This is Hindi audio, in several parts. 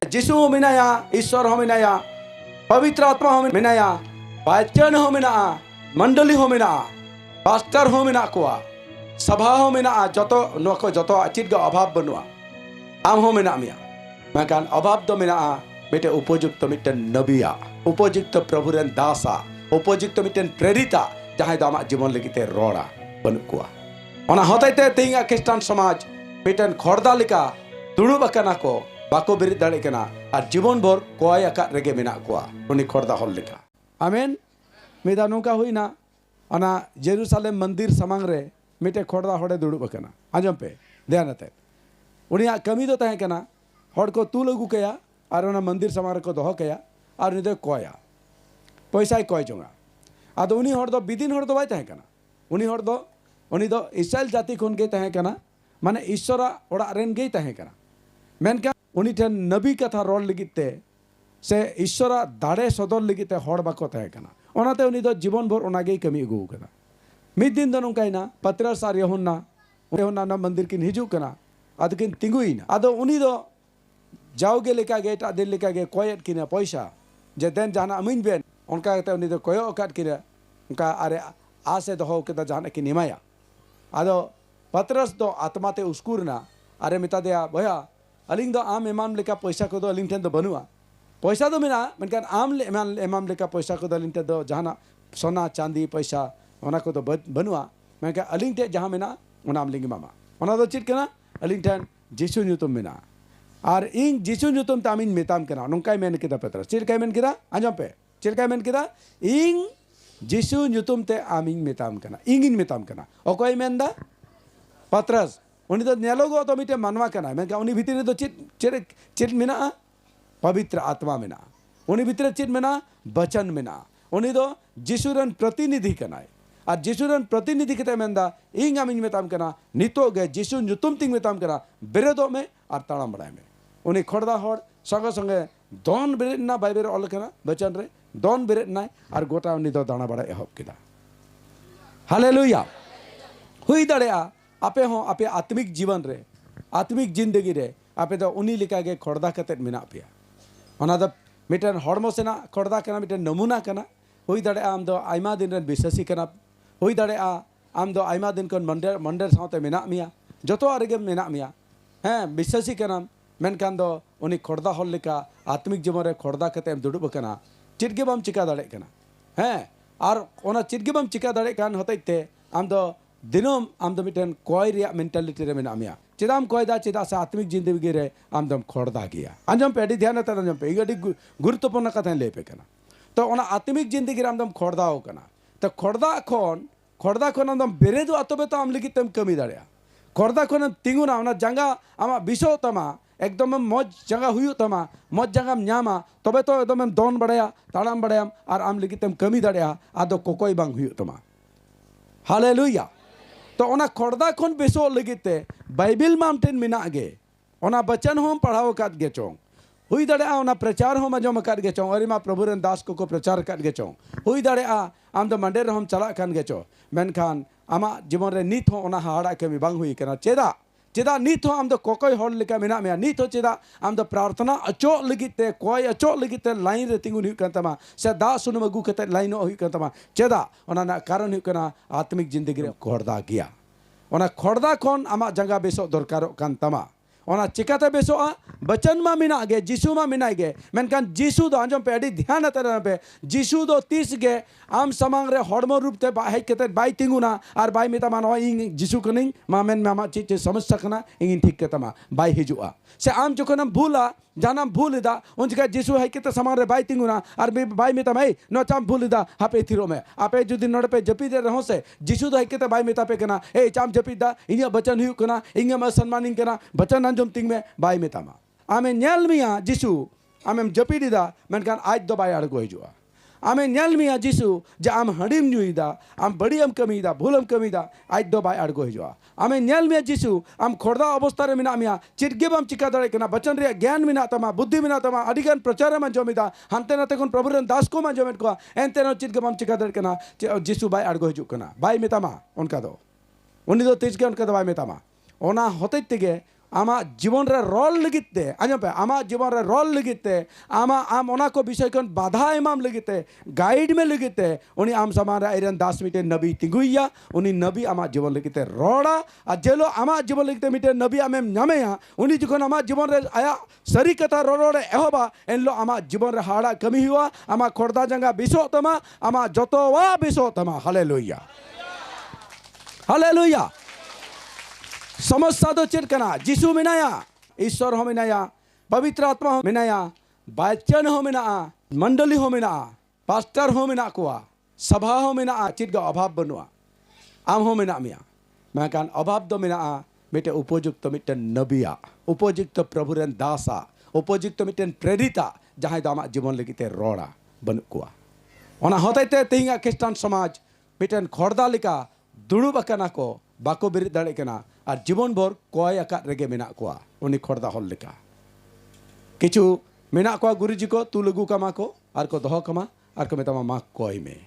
जिसु हो मेनाया ईश्वर हो मेनाया पवित्र आत्मा हो मेनाया बाचन हो मेना मंडली हो मेना पास्टर हो मेना कोआ सभा हो मेना जतो नको जतो चित अभाव बनुआ आम हो मेना मिया मेकान अभाव दो मेना मिटे उपयुक्त मिटे नबिया उपयुक्त प्रभुरेन दासा उपयुक्त मिटे प्रेरिता जहां दो आमा जीवन लगिते रोड़ा बनु कोआ ओना होतैते तेंगा क्रिस्टियन समाज मिटेन खरदा लेका दुड़ुब अकाना को बाको बिरिद दाड़े कना और जीवन भर कोय अकात रेगे मेना कोआ उनी खरदा हल लेका आमेन मेदा नोका हुईना ओना जेरूसलेम मंदिर समांग रे मिटे खरदा हड़े दुड़ुब अकाना आजम पे ध्यान आते उनिया कमी दो तहे कना हड़ को तू लगू कया और ओना मंदिर समांग को दोह कया और उनी दो कोया पैसा कोय जोंगा आदो उनी हड़ दो बिदिन हड़ दो बाय तहे कना उनी दो इस्राएल जाति खन गे तहे कना माने ईश्वरा ओड़ा रेन गे तहे कना मेनका उनी ठेन नबी कथा रोड लगिते से ईश्वरा दाड़े सदर लगिते हड़ बाको तहे कना ओनाते उनी दो जीवन भर ओनागे कमी अगू कना मिद दिन दो नोंकायना पतरस आर यूहन्ना ना मंदिर किन हिजू कना आदो किन तिंगुइना आदो उनी दो जाओगे लेका गे एटा दिन लेका गे कोयत किना पैसा जे देन जाना अमिन बेन उनका कते उनी दो कोयो अकात किना उनका अरे आसे दोहो केदा जाना किन निमाया आदो पतरस दो आत्माते उस्कुरना अरे मिता दिया भया अलिंग दो आम एमाम लेका पैसा को दो अलिंग ठेन दो बनुआ पैसा दो मेना मेनकान आम एमाम लेका पैसा को दो अलिंग ठेन दो जहाना सोना चांदी पैसा ओना को दो बनुआ मेनका अलिंग ठे जहां मेना ओना आम लिंग मामा ओना दो चित कना अलिंग ठेन जिसु ᱧᱩᱛᱩᱢ मेना और इन जिसु ᱧᱩᱛᱩᱢ तामिन मेताम कना नोंकाय मेन केदा पतरस चिरकाय मेन केदा आंजम पे चिरकाय मेन केदा इन जिसु ᱧᱩᱛᱩᱢ ते आमिन मेताम कना इंगिन मेताम कना ओकोय मेनदा पतरस उनी तो नेलोगो तो मिटे मानवा कना मेनका उनी भितरे तो चित मेना पवित्र आत्मा मेना उनी भितरे चित मेना वचन मेना उनी दो जिसुरन प्रतिनिधि कनाय और जिसुरन प्रतिनिधि कते मेनदा इंग आमिन मेताम कना नितो गे जिसु ᱧᱩᱛᱩᱢ तिंग मेताम कना बेरेदो में और ताड़ाम बड़ाय में उनी खड़दा हड़ संगे संगे दोन बेरेद ना बाइबल ऑल कना वचन रे दोन बेरेद नाय और गोटा उनी दो दाना बड़ा एहब केदा हालेलुया हुई दड़ेया आपे हो आपे आत्मिक जीवन रे आत्मिक जिंदगी रे आपे दो उनी लिका गे खड़दा कतेत मेना पेया ओना दो मिटन हड़मो सेना खड़दा कना मिटन नमूना कना हुई दड़ेया आम दो आयमा दिन रन विश्वासी कना हुई दड़ेया आम दो आयमा दिन कन मंडर सावते मेना मिया जतो आरेगे मेना मिया हैं विश्वासी कना मेनकान दो उनी खड़दा हल लेका आत्मिक जीवन रे खड़दा कते दुड़ुब कना चिटगे बम चिका दाड़े कना हैं और ओना चिटगे बम चिका दाड़े कान होतैते आम दो दिनों आम दो मिटन कोय रिया मेंटालिटी रे मेना मिया चेदाम कोयदा चेदा से आत्मिक जिंदगी रे आम दम खड़दा गया आंजम पे अडी ध्यान ता आंजम पे अडी गुरुत्वपूर्ण कथा ले पे कना तो ओना आत्मिक जिंदगी रे आम दम खड़दा हो कना तो खड़दा खन आम दम बेरेदो अतबे तो आम लगी तम कमी दाड़या खड़दा खन तिंगुना ओना जंगा आमा बिसो तमा एकदम मौज जगह हुई तमा मौज जगह नामा तबे तो एकदम दोन बड़ाया ताड़ाम बड़ायाम और आम लगी तम कमी दाड़या आदो कोकोय बांग हुई तमा हालेलुया तो ओना खड़दा खन बेसो लगिते बाइबल माम टेन मेना गे ओना बचन होम पढ़ाओ काट गे चोंग हुई दड़ेया ओना प्रचार होम अजम काट गे चोंग अरिमा प्रभु रन दास को प्रचार काट गे चोंग हुई दड़ेया आम दो मंडे हम चला कान गे चो मेनखान आमा जीवन रे नित हो ओना हाड़ा कमी बांग हुई कना चेदा नित हो आम दो कोकोय हड़ लेका मेना मेया नित हो चेदा आम दो प्रार्थना अचो लगिते कोय अचो लगिते लाइन रे तिंगुन हुई कन तमा से दा सुनम अगू कते लाइन हुई कन तमा चेदा ओना ना कारण हुई कना आत्मिक जिंदगी रे खड़दा गया ओना खड़दा खन आमा जंगा बेसो दरकारो कान तमा ओना चिकाते बेसोआ बचन मा मेना गे जिसु मा मेना गे मेनकान जिसु दो आंजम पे अडी ध्यान आते पे जिसु दो तीस गे आम समांग रे हड़मो रूप ते बाय केते बाय तिंगुना और बाय मेता मान इंग जिसु कनिंग मामेन मामा ची समस्या कना इंग ठीक केतमा बाय हिजुआ से आम जखन भूला जानम भूलिदा उन जगह जिसु है केते समांग रे बाय तिंगुना और बाय मेता भाई नो चाम भूलिदा हापे थिरो में आपे जुदी नड पे जपी दे रहो से जिसु दो है केते बाय मेता पे कना ए चाम जपीदा इनिया बचन हुई कना इंग मा सम्मानिंग कना बचन आंजम तिंग में बाय मेतामा आमे ᱧᱮᱞ मिया जिसु आमेम जपीदा मेनकान आज दो बाय अड़गो हिजुआ आमे ᱧᱮᱞ मिया जिसु जे आम हड़ीम ᱧᱩᱭदा आम बड़ियम कमीदा भूलम कमीदा आज दो बाय अड़गो हिजुआ आमे ᱧᱮᱞ मिया जिसु आम खड़दा अवस्था रे मेना मिया चिटगे बम चिका दाड़े कना बचन रे ज्ञान मेना तमा बुद्धि मेना तमा अडिगान प्रचार मा जमिदा हानते नाते कोन प्रभु रन दास को मा जमेट को एनते नो चिटगे बम चिका दाड़े कना जिसु बाय अड़गो हिजु कना बाय मेतामा उनका दो उनी दो तेज के उनका दो बाय मेतामा ओना होते तेगे आमा जीवन रे रोल लगिते आजम पे आमा जीवन रे रोल लगिते आमा आम ओना को विषय कन बाधा एमाम लगिते गाइड में लगिते उनी आम समान रे आयरन 10 मिटे नबी तिंगुइया उनी नबी आमा जीवन लगिते रोड़ा आ जेलो आमा जीवन लगिते मिटे नबी आमेम ᱧᱟᱢᱮᱭᱟ उनी जखन आमा जीवन रे आया सरी कथा रोड़े एहोबा एनलो आमा जीवन रे हाड़ा कमी हुआ आमा खोरदा जंगा बिसो तमा आमा जतोवा बिसो तमा हालेलुया हालेलुया समस्या तो चेक करना जिसु मिनाया ईश्वर हो मिनाया पवित्र आत्मा हो मिनाया बाचन हो मिना मंडली हो मिना पास्टर हो मिना कुआ सभा हो मिना चिट का अभाव बनुआ आम हो मिना मिया मैं कान अभाव दो मिना मिटे उपयुक्त मिटे नबिया उपयुक्त प्रभुरेन दासा उपयुक्त मिटे प्रेरिता जहां दामा जीवन लगिते रोड़ा बनु कुआ ओना होते तेहिंगा क्रिस्टियन समाज मिटे खोरदा लिका दुड़ुब अकना को बाको बिरिद दाड़े कना और जीवन भर कय आकाद रेगे मेना कोआ उनी खोरदा हल लेका किछु मेना कोआ गुरुजी को तू लगू कमा को और को दह कमा और को मेतामा मा कय में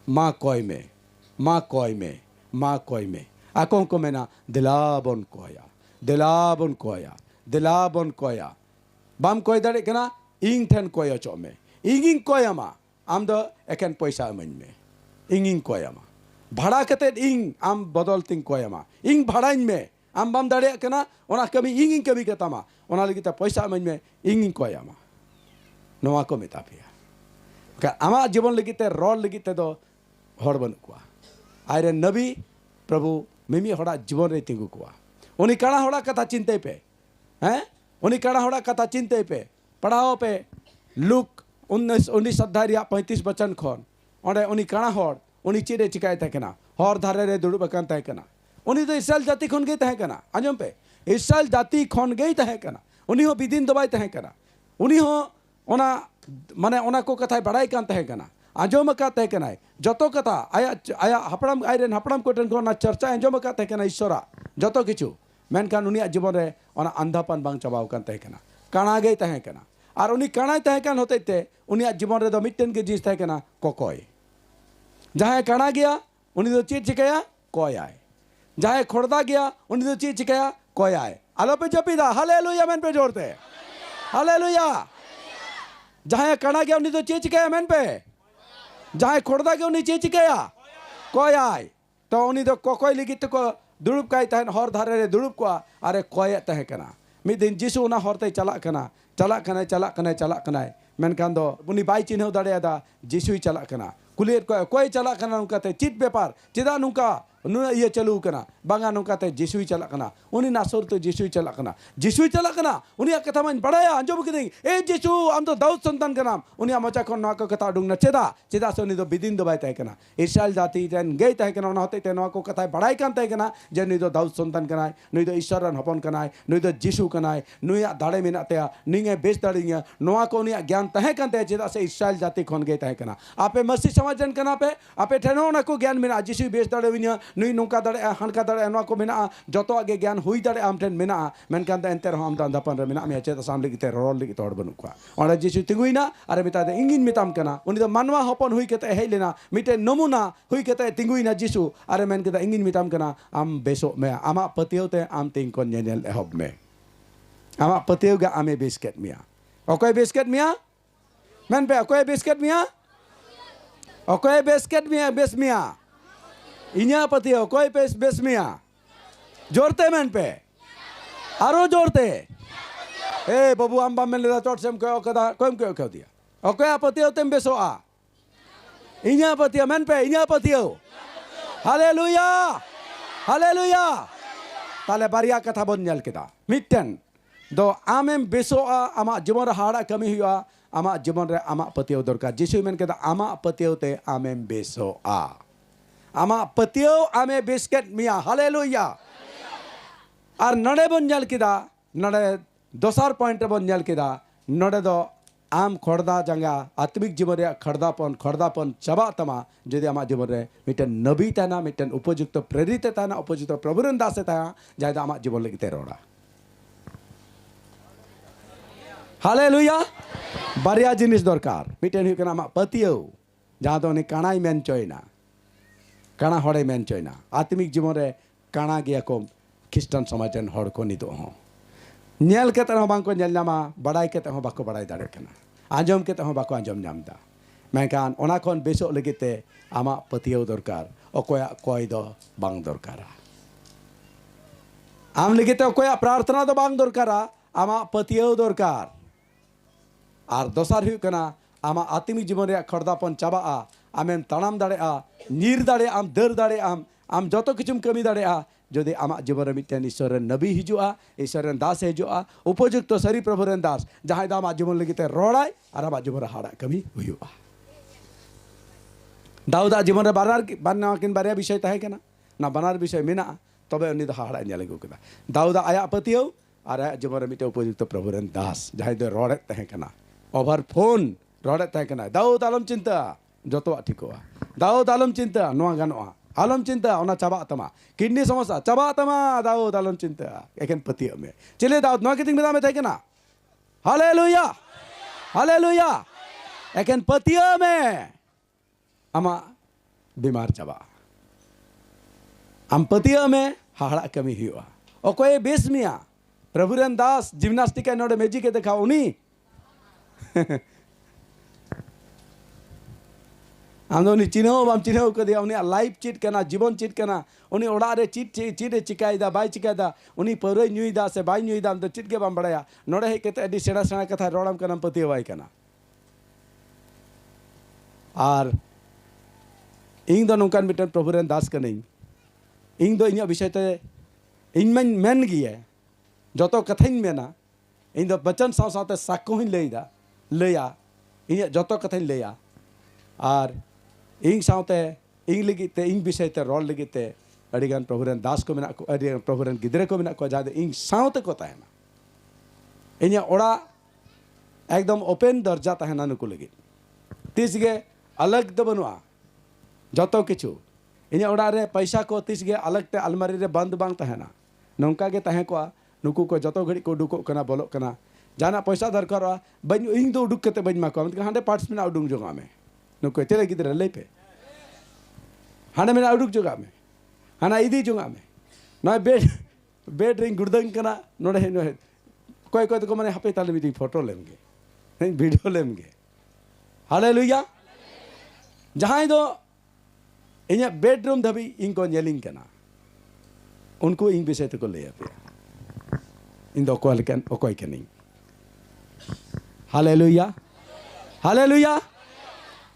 मा कय में मा कय में मा कय में आको को मेना दिलाबन कोया दिलाबन कोया बाम कय दाड़े कना इंग ठेन कय चो में इंगिंग कयमा आम दो एकेन पैसा मन में इंगिंग कयमा भाड़ा कते इंग आम बदल तिंग कोयमा इंग भाड़ाइन में आम बाम दाड़े कना ओना कमी इंग कमी कतामा ओना लगिते पैसा मन में इंग कोयमा नोआ को मेता पिया का आमा जीवन लगिते रोल लगिते दो हड़ बनु कुआ आयरे नबी प्रभु मिमी हड़ा जीवन रे तिंगु कुआ उनी काणा हड़ा कथा चिंते पे हैं उनी काणा हड़ा कथा चिंते पे पढ़ाओ पे लुक 19 अध्याय 35 वचन खन ओंडे उनी काणा हड़ उनी चेरे चिकाय तहकना हर धारे रे दुड़ुब अकान तहकना उनी तो इस्राएल जाति खन गई तहकना आजम पे इस्राएल जाति खन गई तहकना उनी हो बिदिन दबाई तहकना उनी हो ओना माने ओना को कथा बड़ाई कान तहकना आजम का तहकना जतो कथा आया आया हपड़ाम आयरेन हपड़ाम कोटन को ना चर्चा आजम का तहकना ईश्वरा जतो किछु मेनकान उनी जीवन रे ओना अंधापन बांग चबाव कान तहकना काणा गई तहकना और उनी काणा तहकन होते ते उनी जीवन रे दो मिटन के जिस तहकना कोकोय जहाँ काणा गया उनी तो चीज चिकाया कोयाय जहाँ खोड़दा गया उनी तो चीज चिकाया कोयाय आलो पे जपीदा हालेलुया मैन पे जोड़ते हालेलुया जहाँ काणा गया उनी तो चीज चिकाया मैन पे जहाँ खोड़दा गया उनी चीज चिकाया कोयाय तो उनी तो कोकोय लिगित को दुड़ुब काई तहन हर धारे रे दुड़ुब को अरे कोय तहे कना मिद दिन जिसु उना हरते चला कना मेनखान दो उनी बाई चिन्ह दाड़ेदा जिसुई चला कना कुलियर को कोई चला कना नुकाते चिट बेपार चिदा नुका नुना ये चलू कना बांगा नुकाते जिसुई चला कना उनी नासुर तो जिसुई चला कना उनी कथा मन बड़ाया अंजम के ए जिसु आम तो दाऊद संतान का नाम उनी मचा खन नुआ को कथा डुंगना चेदा से उनी दो बिदिन दो बाय तय कना इस्राएल जाति रेन गई तय कना उना होते ते नुआ को कथा बड़ाई कान तय कना जे नुई दो दाऊद संतान कनाय नुई दो ईश्वर रन हपन कनाय नुई दो जिसु कनाय नुया दाड़े मेना तया निंगे बेस दाड़िया नुआ को उनी ज्ञान तहे कान तय चेदा से इस्राएल जाति खन गई तय कना आपे मसीह समाजन कना पे आपे ठेनो ना को ज्ञान मेना जिसु बेस दाड़े विनिया नुई नुका दाड़े हनका दाड़े नुआ को मेना जतो आगे ज्ञान हुई दाड़े आम ठेन मेना मेनकान दा एंते हम दा अंधापन रे मेना मे चेदा साम लगिते रोल लगिते हड़ बनु को ओंडे जिसु तिंगुइना अरे मेता दे इंगिन मेताम कना उनी दो मानवा हपन हुई केते हेय लेना मिटे नमूना हुई केते तिंगुइना जिसु अरे मेन केदा इंगिन मेताम कना आम बेसो मे आमा पतियोते आम तिंग कोन नेनेल एहब मे आमा पतियोगा आमे बिस्केट मिया ओकोय बिस्केट मिया मेन पे ओकोय बिस्केट मिया ओकोय बिस्केट मिया बेस मिया इन्या पतियो कोई पेस बेस मिया जोरते मेन पे आरो जोरते ए बाबू आम बाम में लेदा चोट सेम को कदा कोम को दिया ओके पतियो तेम बेसो आ इन्या पतियो मेन पे इन्या पतियो हालेलुया ताले बारिया कथा बन नेल केदा मिटन दो आमेम बेसो आ आमा जीवन हाड़ा कमी हुआ आमा जीवन रे आमा पतियो दरकार जिसु मेन केदा आमा पतियो ते आमेम बेसो आ आमा पतियो आमे बिस्केट मिया हालेलुया और नडे बन नेल केदा नडे दोसार पॉइंट बन नेल केदा नडे दो आम खोड़दा जंगा आत्मिक जीवन रे खड़दापन चबा तमा जदि आमा जीवन रे मिटन नबी ताना मिटन उपयुक्त प्रेरित ताना उपयुक्त प्रभुरन दासे ताना जायदा आमा जीवन लगिते रोड़ा हालेलुया बारिया जिनिस दरकार मिटन हुई कना आमा पतियो जहां दो ने काणाई मेन चोयना काणा हड़े मेन चोयना आत्मिक जीवन रे काणा गया को ख्रिस्टान समाजन हड़ को निदो हो नेल केते हो बांको नेल नामा बड़ाई केते हो बाको बड़ाई दाड़े कना आंजम केते हो बाको आंजम नामदा मेकान ओना खन बेसो लगिते आमा पतियो दरकार अकोया कोय दो बांग दरकारा आम लगिते अकोया प्रार्थना दो बांग दरकारा आमा पतियो दरकार आर दोसार हुई कना आमा आत्मिक जीवन रे खरदापन चाबा आमेम तानाम दाड़े नीर दाड़े आम दर दाड़े आम जतो किचुम कमी दाड़े जदि आमा जीवन मिट्टन ईश्वर नबी हिजुआ ईश्वर दास हिजुआ उपयुक्त सरी प्रभु दास जहां दा आमा जीवन लगिते रोड़ाय और आमा जीवन हाड़ा कमी हुआ दाऊदा जीवन रे बानार किन बारिया विषय तहे कना ना बानार विषय मेना तबे उनी द हाड़ा नेल अगु कदा दाऊदा आया पतियो और आया जीवन मिट्टे उपयुक्त प्रभु दास जहां दो रोड़े तहे कना ओवर फोन रोड़े तहे कना दाऊद आलम चिंता जतो ठिकोआ दाऊद आलम चिंता नोआ गानोआ आलम चिंता ओना चाबा तमा किडनी समस्या चाबा तमा दाऊद आलम चिंता एकेन पतियो में चले दाऊद नोआ कितिंग मेदा में तहे कना हालेलुया हालेलुया एकेन पतियो में आमा बीमार चाबा आम पतियो में हाड़ा कमी हुआ ओकोय बेस मिया प्रभुरन दास जिम्नास्टिक नोडे मेजिक के देखा उनी आम दो चिन्हो बाम चिन्हो कदिया उनी लाइफ चीट करना जीवन चीट करना उनी ओड़ा रे चीट चिकायदा बाय चिकायदा उनी पौरे न्यूदा से बाय न्यूदा तो चीट के बाम बड़ाया नोड़े हे केते अडी सेड़ा सेड़ा कथा रोड़ाम कनम पति वाई कना आर इन दो नोंकान मिटन प्रभु रेन दास कनिंग इन दो इन्या विषय ते इन मेन गिए जतो कथाइन मेना इन दो बचन साव सावते साको हिन लैया इन जतो कथाइन लैया आर इन सावते इन लगिते इन विषय ते रोल लगिते अडिगान प्रभु रेन दास को मेना को अडिगान प्रभु रेन गिदरे को मेना को जादे इन सावते को ताहेना इन्या ओड़ा एकदम ओपन दर्जा ताहेना नुको लगी तीसगे अलग दो बनुआ जतो किछु इन्या ओड़ा रे पैसा को तीसगे अलग ते अलमारी रे बंद बांग ताहेना नौका के ताहे को नुकु को जतो घड़ी को उडुको कना बोलो कना जाना पैसा दरकार बन इन दो उडुक कते बन माको हांडे पार्ट्स में उडुक जोगा में नुको चले गिदरे लई पे हांडे में उडुक जोगा में हाना इदी जोगा में ना बेड रिंग गुड़दंग कना नोडे नोहे कोई कोई तो माने हापे ताले मीटिंग फोटो लेमगे नहीं वीडियो लेमगे हालेलुया जहां दो इन्या बेडरूम धबी इनको नेलिंग कना उनको इन विषय को ले पे इन दो को लेकन ओकोय कनी हालेलुया हालेलुया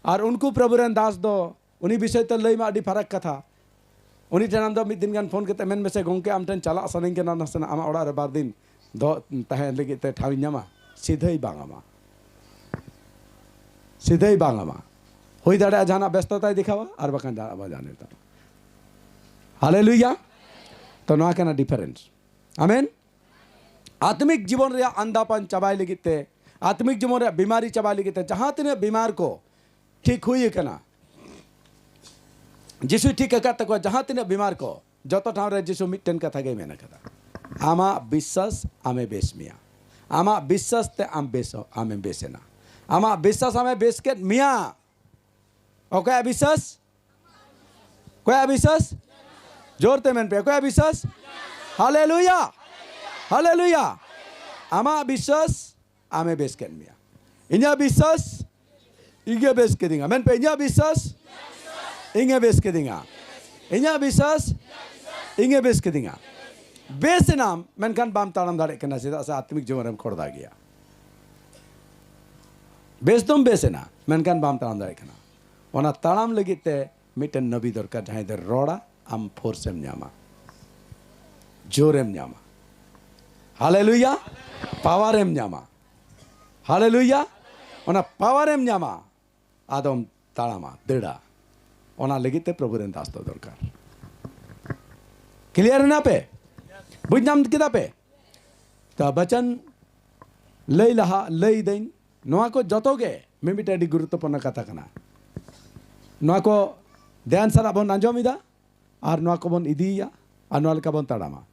और उनको प्रभु रेन दास दो उनी विषय ते लई मा अडी फरक कथा उनी ठेनाम दो मिद दिन गान फोन केते मेन मेसे गोंके आम ठेन चला सनिंग के नसना आमा ओड़ा रे बार दिन दो तहे लगी ते ठावी न्यामा सीधई बांगामा होई दाड़ा जाना व्यस्तता दिखावा और बकान जाना जाने ता हालेलुया तो नोआ केना डिफरेंस आमेन आत्मिक जीवन रे अंधापन चबाई लगिते आत्मिक जीवन रे बीमारी चबाई लगिते जहां तिने बीमार को ठीक हुई कना जिसु ठीक करते को जहां तिने बीमार को जतो ठाव रे जिसु मिटन कथा गे मेना कथा आमा विश्वास आमे बेसमिया आमा विश्वास ते आम बेसो आमे बेसेना आमा विश्वास आमे बेसके मिया ओके विश्वास कोई विश्वास जोरते मेन पे कोई विश्वास हालेलुया हालेलुया आमा विश्वास आमे बेसके मिया इन्या विश्वास इगे बेस के दिंगा मेन पे इन्या विश्वास इंगे बेस के दिंगा इन्या विश्वास इंगे बेस के दिंगा बेस नाम मेन कान बाम ताड़म दाड़े कना से आत्मिक जीवन में खोड़ दा गया बेस तुम बेस ना मेन कान बाम ताड़म दाड़े कना ओना ताड़म लगिते मिटन नबी दरकार जहां दर रोड़ा आम फोर्सम न्यामा जोरेम न्यामा हालेलुया पावरम न्यामा हालेलुया ओना पावरम न्यामा आदम ताड़ामा देड़ा ओना लगिते प्रभु रेन दास दो दरकार क्लियर ना पे बुझ नाम किदा पे तो बचन लई लहा लई देन नोआ को जतोगे में मिटा डी गुरुत्वपूर्ण कथा कना नोआ को ध्यान सारा बन आंजोमिदा और नोआ को बन इदिया और नोआ का बन ताड़ामा